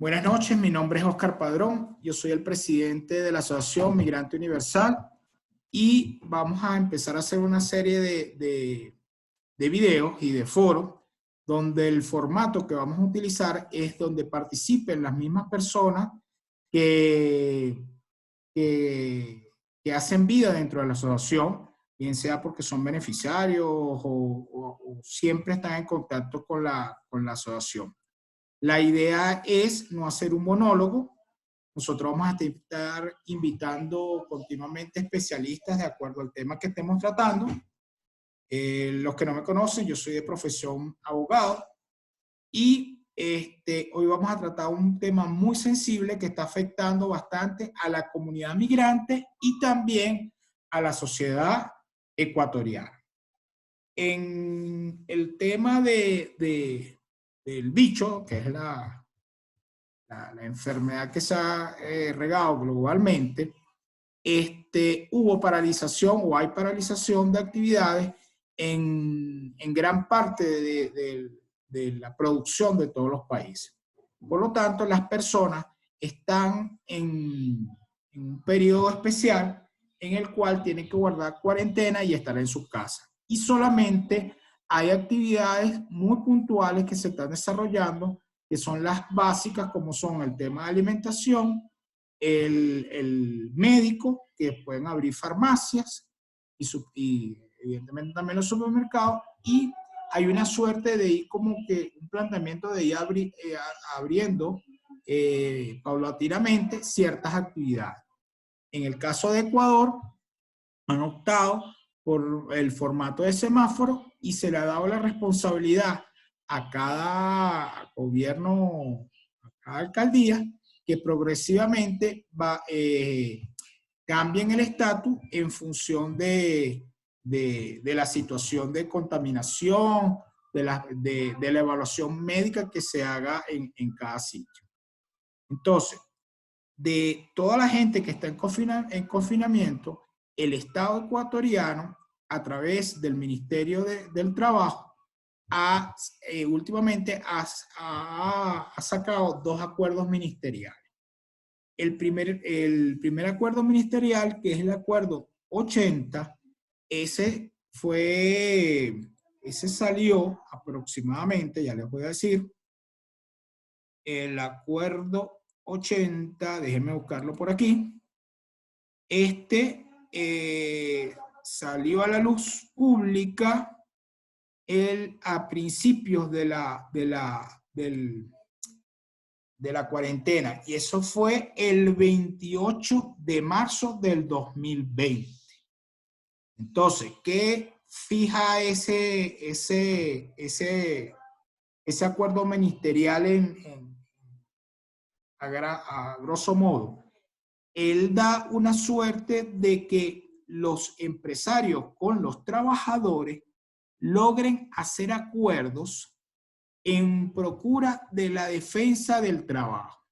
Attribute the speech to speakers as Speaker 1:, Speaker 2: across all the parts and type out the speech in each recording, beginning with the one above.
Speaker 1: Buenas noches, mi nombre es Oscar Padrón, yo soy el presidente de la Asociación Migrante Universal y vamos a empezar a hacer una serie de videos y de foros donde el formato que vamos a utilizar es donde participen las mismas personas que, que hacen vida dentro de la asociación, bien sea porque son beneficiarios o siempre están en contacto con la asociación. La idea es no hacer un monólogo. Nosotros vamos a estar invitando continuamente especialistas de acuerdo al tema que estemos tratando. Los que no me conocen, yo soy de profesión abogado y hoy vamos a tratar un tema muy sensible que está afectando bastante a la comunidad migrante y también a la sociedad ecuatoriana. En el tema del bicho, que es la enfermedad que se ha regado globalmente, hubo paralización o hay paralización de actividades en gran parte de la producción de todos los países. Por lo tanto, las personas están en un periodo especial en el cual tienen que guardar cuarentena y estar en sus casas. Y solamente hay actividades muy puntuales que se están desarrollando, que son las básicas, como son el tema de alimentación, el médico, que pueden abrir farmacias y evidentemente también los supermercados, y hay una suerte de ir como que un planteamiento de ir abriendo paulatinamente ciertas actividades. En el caso de Ecuador, han optado por el formato de semáforo y se le ha dado la responsabilidad a cada gobierno, a cada alcaldía, que progresivamente cambien el estatus en función de la situación de contaminación, de la evaluación médica que se haga en cada sitio. Entonces, de toda la gente que está en confinamiento, el Estado ecuatoriano, a través del Ministerio del Trabajo, últimamente ha sacado dos acuerdos ministeriales. El primer acuerdo ministerial, que es el acuerdo 80, ese salió aproximadamente, ya les voy a decir, el acuerdo 80, déjenme buscarlo por aquí. Salió a la luz pública a principios de la cuarentena, y eso fue el 28 de marzo del 2020. Entonces, ¿qué fija ese acuerdo ministerial a grosso modo? Él da una suerte de que los empresarios con los trabajadores logren hacer acuerdos en procura de la defensa del trabajo,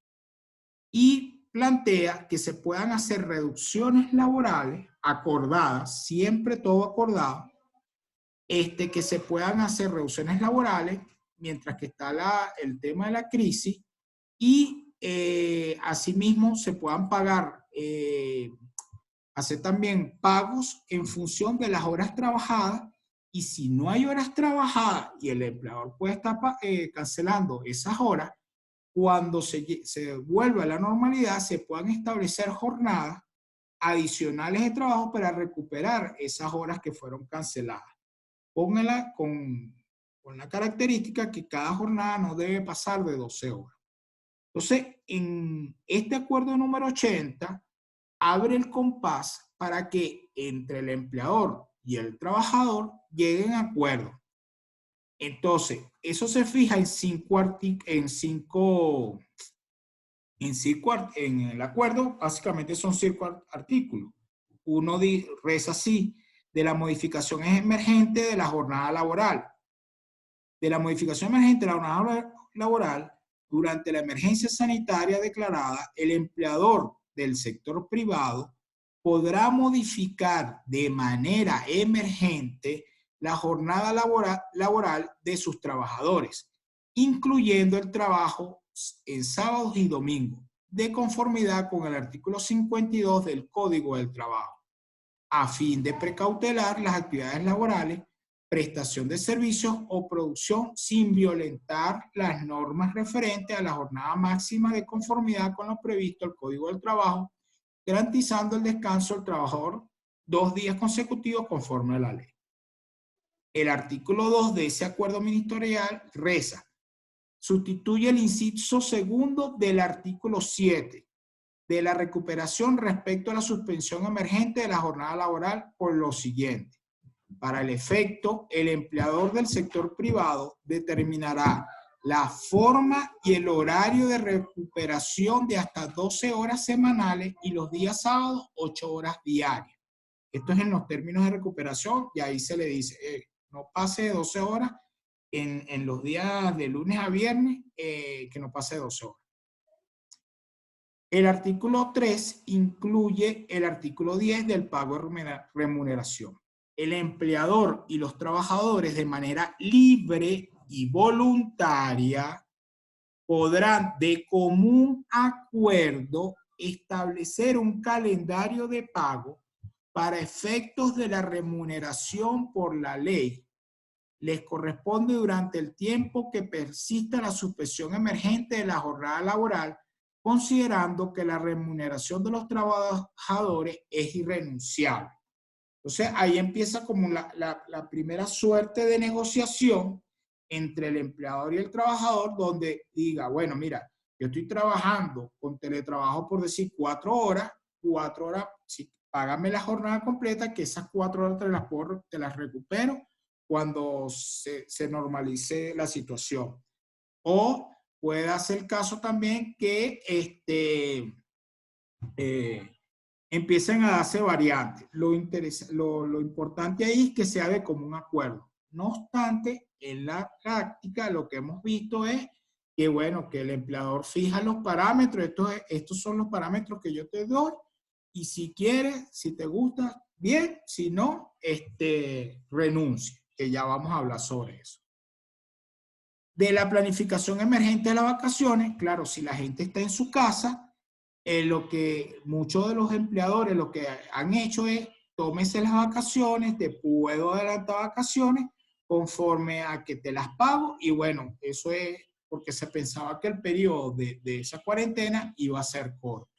Speaker 1: y plantea que se puedan hacer reducciones laborales acordadas, siempre todo acordado, que se puedan hacer reducciones laborales mientras que está el tema de la crisis, y asimismo se puedan pagar, hacer también pagos en función de las horas trabajadas, y si no hay horas trabajadas y el empleador puede estar cancelando esas horas, cuando se vuelva a la normalidad se puedan establecer jornadas adicionales de trabajo para recuperar esas horas que fueron canceladas. Póngala con la característica que cada jornada no debe pasar de 12 horas. Entonces, en este acuerdo número 80, abre el compás para que entre el empleador y el trabajador lleguen a acuerdo. Entonces, eso se fija en el acuerdo, básicamente son 5 artículos. Uno reza así: de la modificación emergente de la jornada laboral. De la modificación emergente de la jornada laboral, durante la emergencia sanitaria declarada, el empleador del sector privado podrá modificar de manera emergente la jornada laboral de sus trabajadores, incluyendo el trabajo en sábados y domingos, de conformidad con el artículo 52 del Código del Trabajo, a fin de precautelar las actividades laborales, prestación de servicios o producción sin violentar las normas referentes a la jornada máxima de conformidad con lo previsto el Código del Trabajo, garantizando el descanso del trabajador 2 días consecutivos conforme a la ley. El artículo 2 de ese acuerdo ministerial reza: sustituye el inciso segundo del artículo 7 de la recuperación respecto a la suspensión emergente de la jornada laboral por lo siguiente. Para el efecto, el empleador del sector privado determinará la forma y el horario de recuperación de hasta 12 horas semanales y los días sábados 8 horas diarias. Esto es en los términos de recuperación y ahí se le dice, no pase de 12 horas en los días de lunes a viernes, que no pase de 12 horas. El artículo 3 incluye el artículo 10 del pago de remuneración. El empleador y los trabajadores de manera libre y voluntaria podrán de común acuerdo establecer un calendario de pago para efectos de la remuneración por la ley. Les corresponde durante el tiempo que persista la suspensión emergente de la jornada laboral, considerando que la remuneración de los trabajadores es irrenunciable. Entonces, ahí empieza como la primera suerte de negociación entre el empleador y el trabajador, donde diga, bueno, mira, yo estoy trabajando con teletrabajo por decir 4 horas, sí, págame la jornada completa, que esas 4 horas te las recupero cuando se normalice la situación. O puede hacer el caso también que empiecen a darse variantes. Lo importante ahí es que sea de común acuerdo. No obstante, en la práctica lo que hemos visto es que, bueno, que el empleador fija los parámetros. Estos son los parámetros que yo te doy y si quieres, si te gusta, bien, si no, renuncie, que ya vamos a hablar sobre eso. De la planificación emergente de las vacaciones, claro, si la gente está en su casa, lo que muchos de los empleadores lo que han hecho es, tómese las vacaciones, te puedo adelantar vacaciones conforme a que te las pago y bueno, eso es porque se pensaba que el periodo de esa cuarentena iba a ser corto.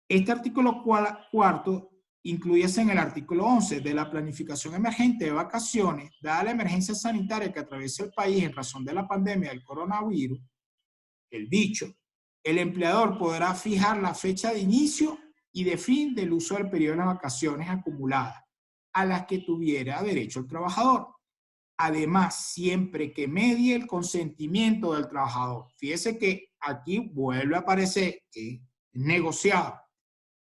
Speaker 1: Este artículo cuarto incluyese en el artículo 11 de la planificación emergente de vacaciones, dada la emergencia sanitaria que atraviesa el país en razón de la pandemia del coronavirus, el dicho, el empleador podrá fijar la fecha de inicio y de fin del uso del periodo de las vacaciones acumuladas, a las que tuviera derecho el trabajador. Además, siempre que medie el consentimiento del trabajador. Fíjese que aquí vuelve a aparecer que es negociado.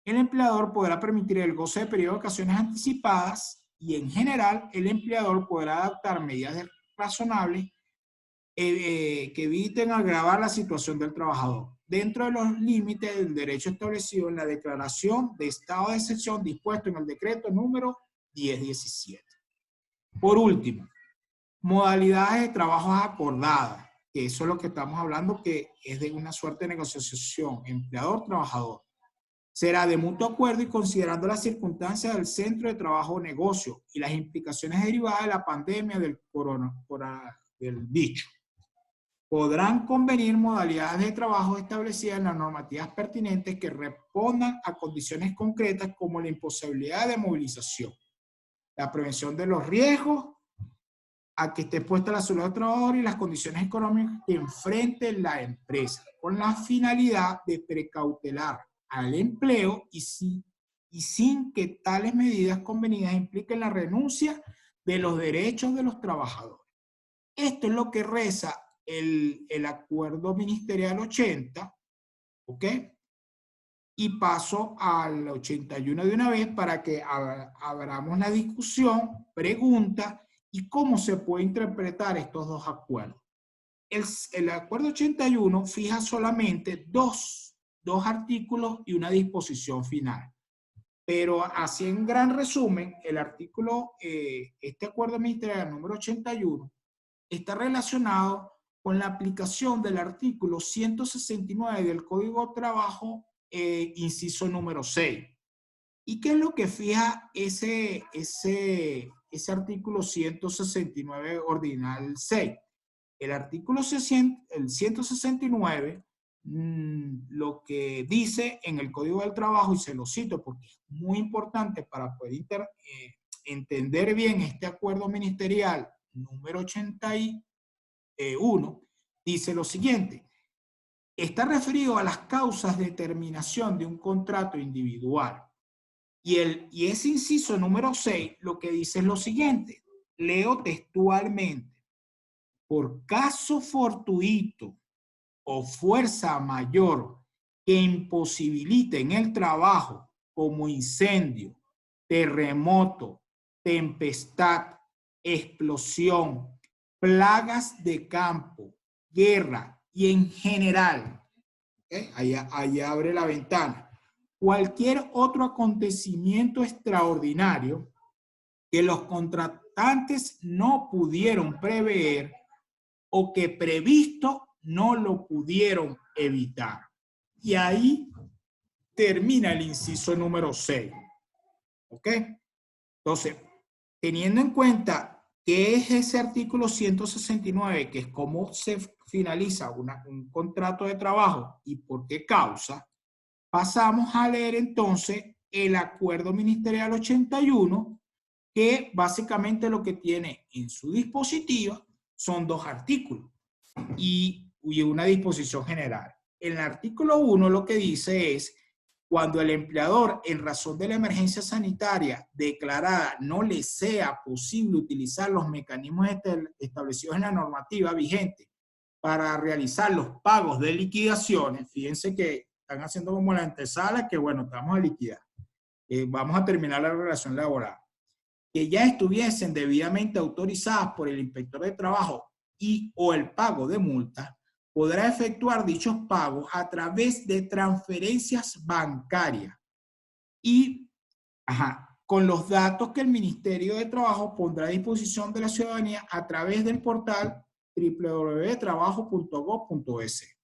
Speaker 1: El empleador podrá permitir el goce de periodo de vacaciones anticipadas y en general el empleador podrá adoptar medidas razonables que eviten agravar la situación del trabajador, dentro de los límites del derecho establecido en la declaración de estado de excepción dispuesto en el decreto número 1017. Por último, modalidades de trabajo acordadas, que eso es lo que estamos hablando, que es de una suerte de negociación empleador-trabajador. Será de mutuo acuerdo y considerando las circunstancias del centro de trabajo o negocio y las implicaciones derivadas de la pandemia del del dicho. Podrán convenir modalidades de trabajo establecidas en las normativas pertinentes que respondan a condiciones concretas como la imposibilidad de movilización, la prevención de los riesgos a que esté expuesta la salud del trabajador y las condiciones económicas que enfrente la empresa, con la finalidad de precautelar al empleo y sin que tales medidas convenidas impliquen la renuncia de los derechos de los trabajadores. Esto es lo que reza el acuerdo ministerial 80, ¿ok? Y paso al 81 de una vez para que abramos la discusión, pregunta, y cómo se puede interpretar estos dos acuerdos. El acuerdo 81 fija solamente dos artículos y una disposición final. Pero así en gran resumen, el artículo, este acuerdo ministerial número 81, está relacionado con la aplicación del artículo 169 del Código de Trabajo, inciso número 6. ¿Y qué es lo que fija ese artículo 169 ordinal 6? El artículo 169, lo que dice en el Código del Trabajo, y se lo cito porque es muy importante para poder entender bien este acuerdo ministerial número 81, dice lo siguiente: está referido a las causas de terminación de un contrato individual. Y ese inciso número 6 lo que dice es lo siguiente, leo textualmente: por caso fortuito o fuerza mayor que imposibiliten el trabajo, como incendio, terremoto, tempestad, explosión, plagas de campo, guerra y en general, ahí abre la ventana, cualquier otro acontecimiento extraordinario que los contratantes no pudieron prever o que previsto no lo pudieron evitar. Y ahí termina el inciso número 6. ¿Ok? Entonces, teniendo en cuenta qué es ese artículo 169, que es cómo se finaliza un contrato de trabajo y por qué causa, pasamos a leer entonces el acuerdo ministerial 81, que básicamente lo que tiene en su dispositiva son 2 artículos y una disposición general. En el artículo 1 lo que dice es: cuando el empleador, en razón de la emergencia sanitaria declarada, no le sea posible utilizar los mecanismos establecidos en la normativa vigente para realizar los pagos de liquidaciones, fíjense que están haciendo como la antesala, que bueno, estamos a liquidar, vamos a terminar la relación laboral, que ya estuviesen debidamente autorizadas por el inspector de trabajo y o el pago de multas, podrá efectuar dichos pagos a través de transferencias bancarias y con los datos que el Ministerio de Trabajo pondrá a disposición de la ciudadanía a través del portal www.trabajo.gov.es.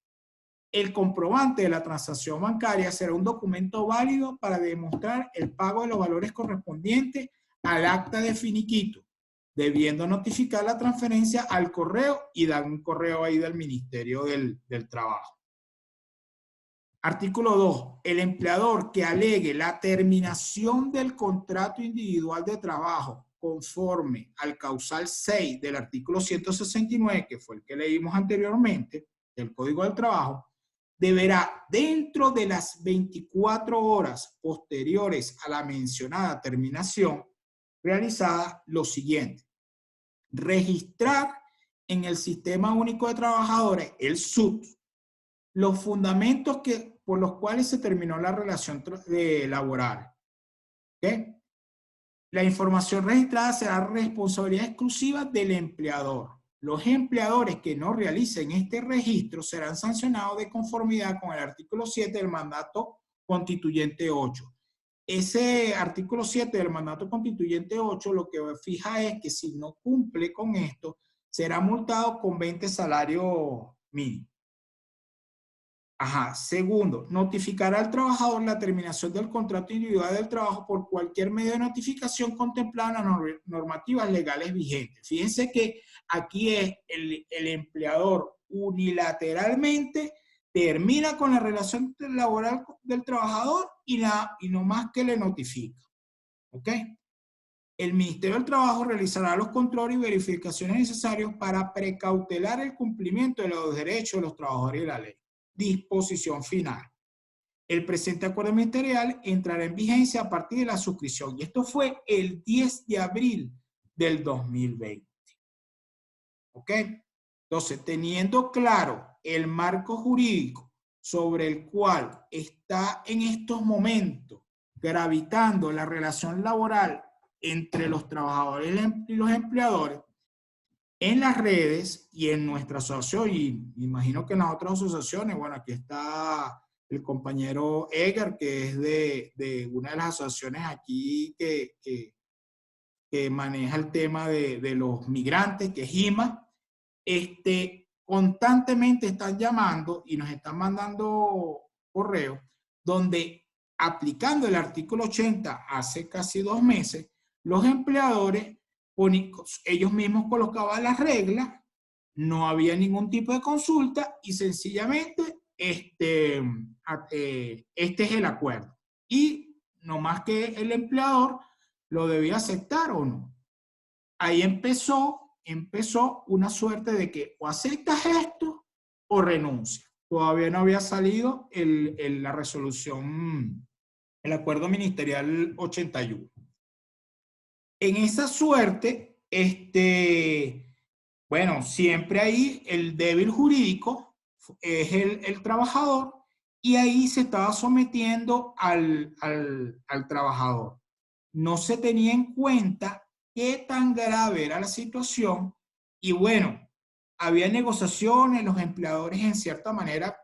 Speaker 1: El comprobante de la transacción bancaria será un documento válido para demostrar el pago de los valores correspondientes al acta de finiquito, debiendo notificar la transferencia al correo y dar un correo ahí del Ministerio del Trabajo. Artículo 2. El empleador que alegue la terminación del contrato individual de trabajo conforme al causal 6 del artículo 169, que fue el que leímos anteriormente, del Código del Trabajo, deberá, dentro de las 24 horas posteriores a la mencionada terminación realizada, lo siguiente: registrar en el Sistema Único de Trabajadores, el SUT, los fundamentos por los cuales se terminó la relación laboral. ¿Okay? La información registrada será responsabilidad exclusiva del empleador. Los empleadores que no realicen este registro serán sancionados de conformidad con el artículo 7 del mandato constituyente 8. Ese artículo 7 del mandato constituyente 8 lo que fija es que si no cumple con esto, será multado con 20 salarios mínimos. Segundo, notificará al trabajador la terminación del contrato individual del trabajo por cualquier medio de notificación contemplado en las normativas legales vigentes. Fíjense que aquí es el empleador unilateralmente termina con la relación laboral del trabajador y no más que le notifica. ¿Ok? El Ministerio del Trabajo realizará los controles y verificaciones necesarios para precautelar el cumplimiento de los derechos de los trabajadores y la ley. Disposición final. El presente acuerdo ministerial entrará en vigencia a partir de la suscripción. Y esto fue el 10 de abril del 2020. ¿Ok? Entonces, teniendo claro el marco jurídico sobre el cual está en estos momentos gravitando la relación laboral entre los trabajadores y los empleadores, en las redes y en nuestra asociación, y imagino que en las otras asociaciones, bueno, aquí está el compañero Edgar, que es de una de las asociaciones aquí que maneja el tema de los migrantes, que es IMA. constantemente están llamando y nos están mandando correos donde, aplicando el artículo 80 hace casi 2 meses, los empleadores, ellos mismos colocaban las reglas, no había ningún tipo de consulta y sencillamente este es el acuerdo. Y no más que el empleador lo debía aceptar o no. Ahí empezó una suerte de que o aceptas esto o renuncias. Todavía no había salido la resolución, el acuerdo ministerial 81. En esa suerte, bueno, siempre ahí el débil jurídico es el trabajador y ahí se estaba sometiendo al trabajador. No se tenía en cuenta qué tan grave era la situación y bueno, había negociaciones, los empleadores en cierta manera,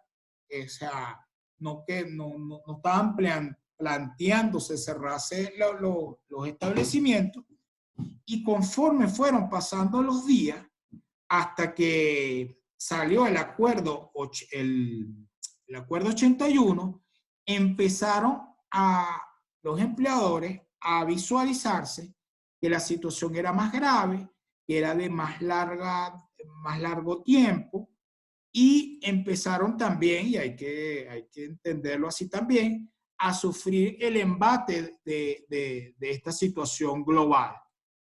Speaker 1: o sea, no estaban planteándose cerrarse los establecimientos y conforme fueron pasando los días hasta que salió el acuerdo 81, empezaron los empleadores a visualizarse que la situación era más grave, que era de más largo tiempo, y empezaron también, y hay que entenderlo así también, a sufrir el embate de esta situación global,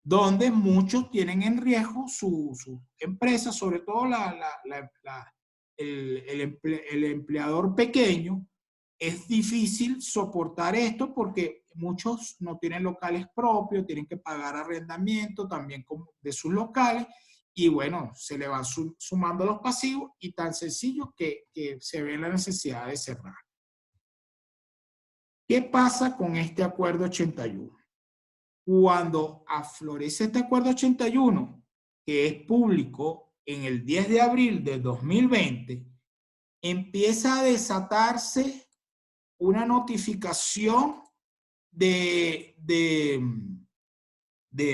Speaker 1: donde muchos tienen en riesgo su empresa, sobre todo el empleador pequeño. Es difícil soportar esto porque muchos no tienen locales propios, tienen que pagar arrendamiento también de sus locales y bueno, se le van sumando los pasivos y tan sencillo que se ve la necesidad de cerrar. ¿Qué pasa con este acuerdo 81? Cuando aflorece este acuerdo 81, que es público en el 10 de abril de 2020, empieza a desatarse una notificación de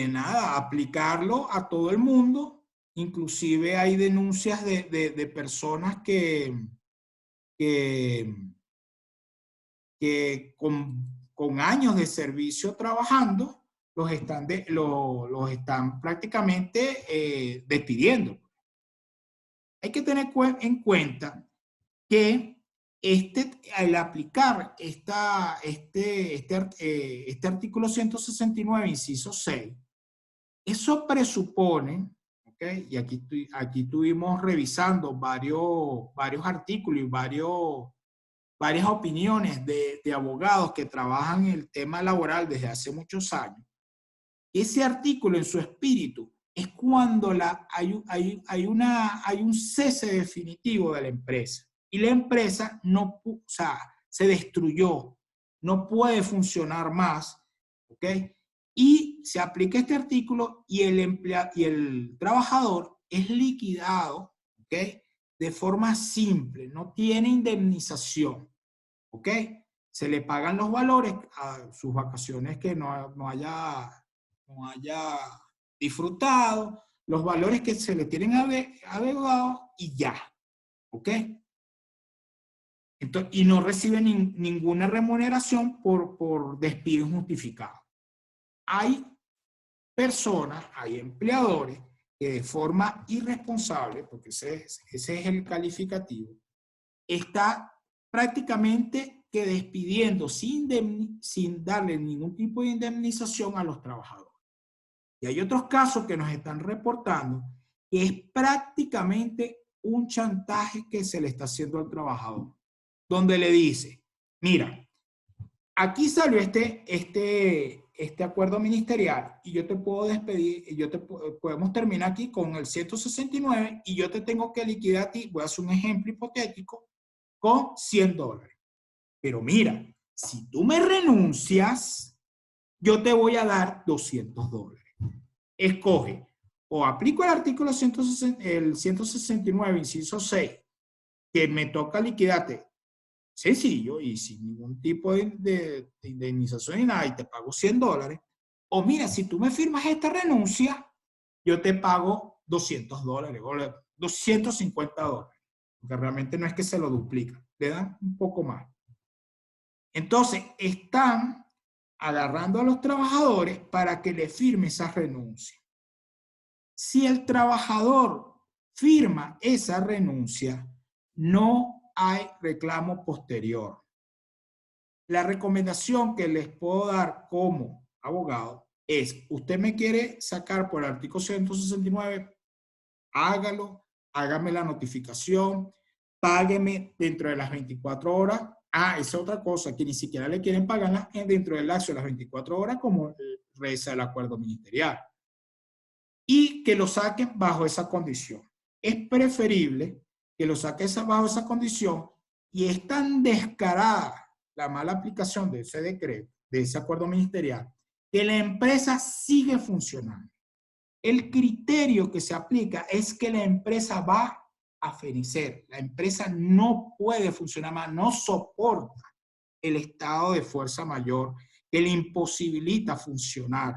Speaker 1: nada, aplicarlo a todo el mundo. Inclusive hay denuncias de personas que con años de servicio trabajando, los están prácticamente despidiendo. Hay que tener en cuenta que al aplicar este artículo 169, inciso 6, eso presupone, ¿okay? Y aquí estuvimos revisando varios artículos y varias opiniones de abogados que trabajan en el tema laboral desde hace muchos años. Ese artículo en su espíritu es cuando hay un cese definitivo de la empresa y la empresa se destruyó, no puede funcionar más, ¿ok? Y se aplica este artículo y el trabajador es liquidado, ¿ok? De forma simple, no tiene indemnización, ¿ok? Se le pagan los valores a sus vacaciones que no haya disfrutado, los valores que se le tienen adeudados y ya, ¿ok? Entonces, y no recibe ninguna remuneración por despido injustificado. Hay personas, hay empleadores que de forma irresponsable, porque ese es el calificativo, está prácticamente que despidiendo sin darle ningún tipo de indemnización a los trabajadores. Y hay otros casos que nos están reportando que es prácticamente un chantaje que se le está haciendo al trabajador, donde le dice, mira, aquí salió este acuerdo ministerial y yo te puedo despedir, podemos terminar aquí con el 169 y yo te tengo que liquidar a ti, voy a hacer un ejemplo hipotético, con $100. Pero mira, si tú me renuncias, yo te voy a dar $200. Escoge, o aplico el artículo 169, inciso 6, que me toca liquidarte sencillo y sin ningún tipo de indemnización ni nada y te pago $100, o mira, si tú me firmas esta renuncia, yo te pago $200, $250, porque realmente no es que se lo duplican, le dan un poco más. Entonces, están agarrando a los trabajadores para que le firme esa renuncia. Si el trabajador firma esa renuncia, no hay reclamo posterior. La recomendación que les puedo dar como abogado es, usted me quiere sacar por el artículo 169, hágalo, hágame la notificación, págueme dentro de las 24 horas. Ah, esa es otra cosa, que ni siquiera le quieren pagar dentro del lapso de las 24 horas como reza el acuerdo ministerial. Y que lo saquen bajo esa condición. Es preferible que lo saquen bajo esa condición, y es tan descarada la mala aplicación de ese decreto, de ese acuerdo ministerial, que la empresa sigue funcionando. El criterio que se aplica es que la empresa va a fenecer. La empresa no puede funcionar más, no soporta el estado de fuerza mayor que le imposibilita funcionar.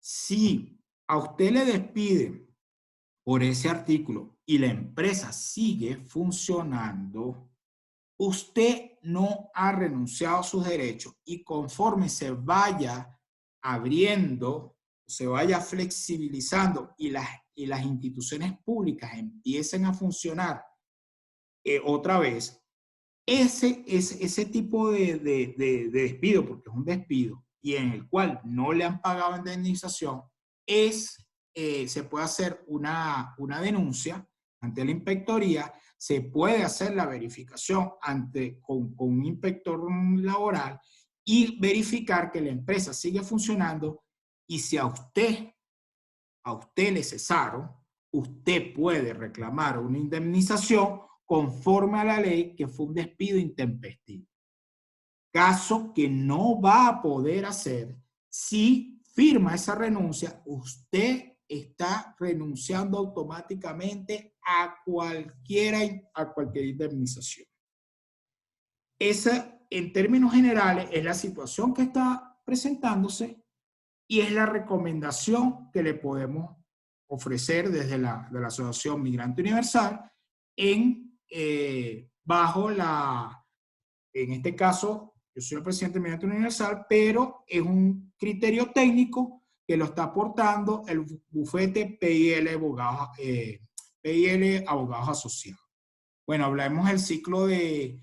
Speaker 1: Si a usted le despiden por ese artículo y la empresa sigue funcionando, usted no ha renunciado a sus derechos, y conforme se vaya abriendo, se vaya flexibilizando y las instituciones públicas empiecen a funcionar otra vez, ese tipo de despido, porque es un despido y en el cual no le han pagado indemnización, se puede hacer una denuncia ante la inspectoría, se puede hacer la verificación con un inspector laboral y verificar que la empresa sigue funcionando, y si a usted le cesaron, usted puede reclamar una indemnización conforme a la ley, que fue un despido intempestivo. Caso que no va a poder hacer si firma esa renuncia. Usted está renunciando automáticamente a cualquier indemnización. Esa, en términos generales, es la situación que está presentándose y es la recomendación que le podemos ofrecer desde la Asociación Migrante Universal en este caso, yo soy el presidente de Migrante Universal, pero es un criterio técnico que lo está aportando el bufete PIL Abogados Asociados. Bueno, hablemos del ciclo de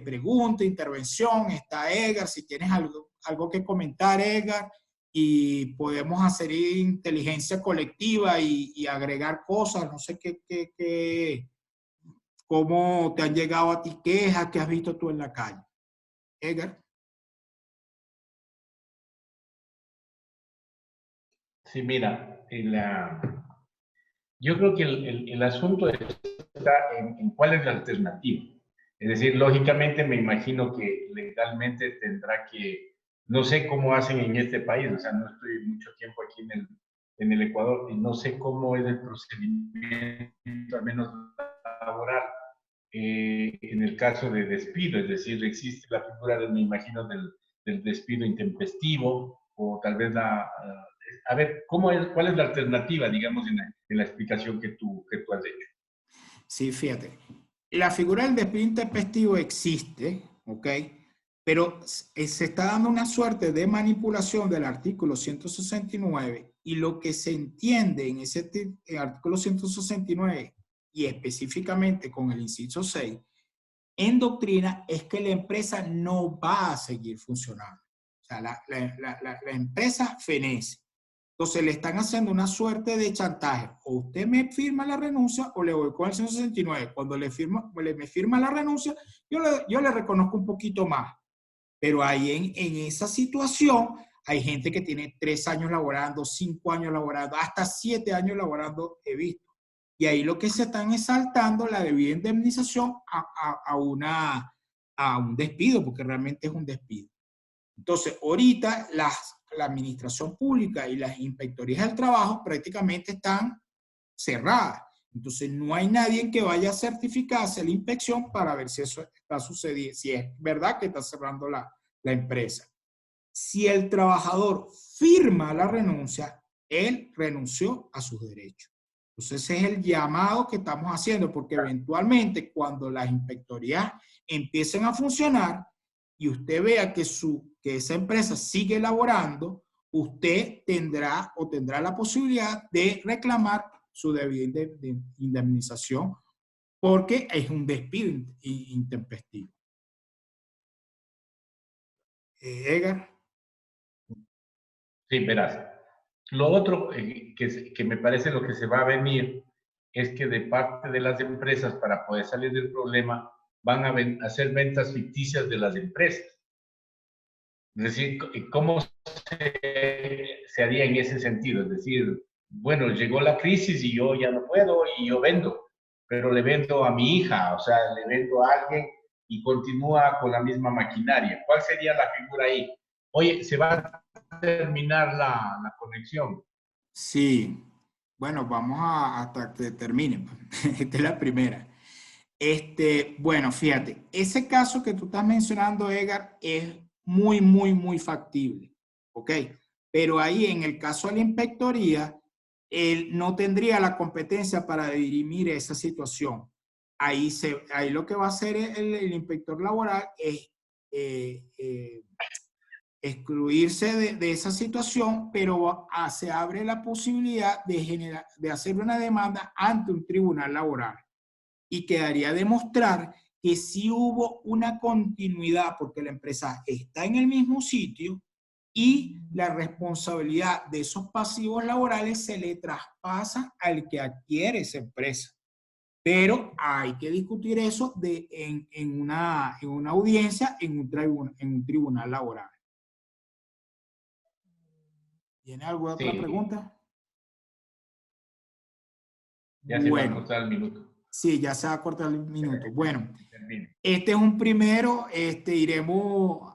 Speaker 1: pregunta, intervención. Está Edgar, si tienes algo que comentar, Edgar, y podemos hacer inteligencia colectiva y agregar cosas. No sé cómo te han llegado a ti quejas que has visto tú en la calle. Edgar.
Speaker 2: Sí, mira, yo creo que el asunto está en cuál es la alternativa. Es decir, lógicamente me imagino que legalmente tendrá que, no sé cómo hacen en este país, o sea, no estoy mucho tiempo aquí en el Ecuador y no sé cómo es el procedimiento, al menos laboral, en el caso de despido. Es decir, existe la figura, me imagino, del despido intempestivo, o tal vez a ver, ¿cuál es la alternativa, digamos, en la explicación que tú has hecho?
Speaker 1: Sí, fíjate. La figura del despido intempestivo existe, ¿ok? Pero se está dando una suerte de manipulación del artículo 169, y lo que se entiende en ese artículo 169, y específicamente con el inciso 6, en doctrina, es que la empresa no va a seguir funcionando. O sea, la empresa fenece. Entonces le están haciendo una suerte de chantaje. O usted me firma la renuncia o le voy con el 169. Cuando me firma la renuncia, yo le reconozco un poquito más. Pero ahí en esa situación hay gente que tiene 3 años laborando, 5 años laborando, hasta 7 años laborando, he visto. Y ahí lo que se están es saltando la debida indemnización a un despido, porque realmente es un despido. Entonces, ahorita la administración pública y las inspectorías del trabajo prácticamente están cerradas. Entonces, no hay nadie que vaya a certificarse la inspección para ver si eso está sucediendo, si es verdad que está cerrando la empresa. Si el trabajador firma la renuncia, él renunció a sus derechos. Entonces ese es el llamado que estamos haciendo, porque eventualmente cuando las inspectorías empiecen a funcionar y usted vea que esa empresa sigue elaborando, usted tendrá la posibilidad de reclamar su debida indemnización porque es un despido intempestivo. Edgar.
Speaker 2: Sí, verás. Lo otro que me parece lo que se va a venir es que de parte de las empresas, para poder salir del problema, van a hacer ventas ficticias de las empresas. Es decir, ¿cómo se haría en ese sentido? Es decir, bueno, llegó la crisis y yo ya no puedo y yo vendo, pero le vendo a mi hija, o sea, le vendo a alguien y continúa con la misma maquinaria. ¿Cuál sería la figura ahí? Oye, se va a terminar la conexión.
Speaker 1: Sí, bueno, vamos hasta que termine. Esta es la primera. Bueno, fíjate, ese caso que tú estás mencionando, Edgar, es muy, muy, muy factible, ¿ok? Pero ahí en el caso de la inspectoría, él no tendría la competencia para dirimir esa situación. Ahí lo que va a hacer el inspector laboral es excluirse de esa situación, pero se abre la posibilidad de hacer una demanda ante un tribunal laboral y quedaría demostrar que sí hubo una continuidad porque la empresa está en el mismo sitio y la responsabilidad de esos pasivos laborales se le traspasa al que adquiere esa empresa. Pero hay que discutir eso en una audiencia en un tribunal laboral. ¿Tiene alguna otra pregunta?
Speaker 2: Ya se va a cortar el minuto.
Speaker 1: Sí, ya se va a cortar el minuto. Bueno, este es un primero, iremos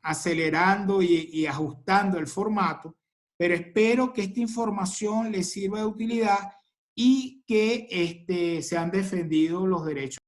Speaker 1: acelerando y ajustando el formato, pero espero que esta información les sirva de utilidad y que se han defendido los derechos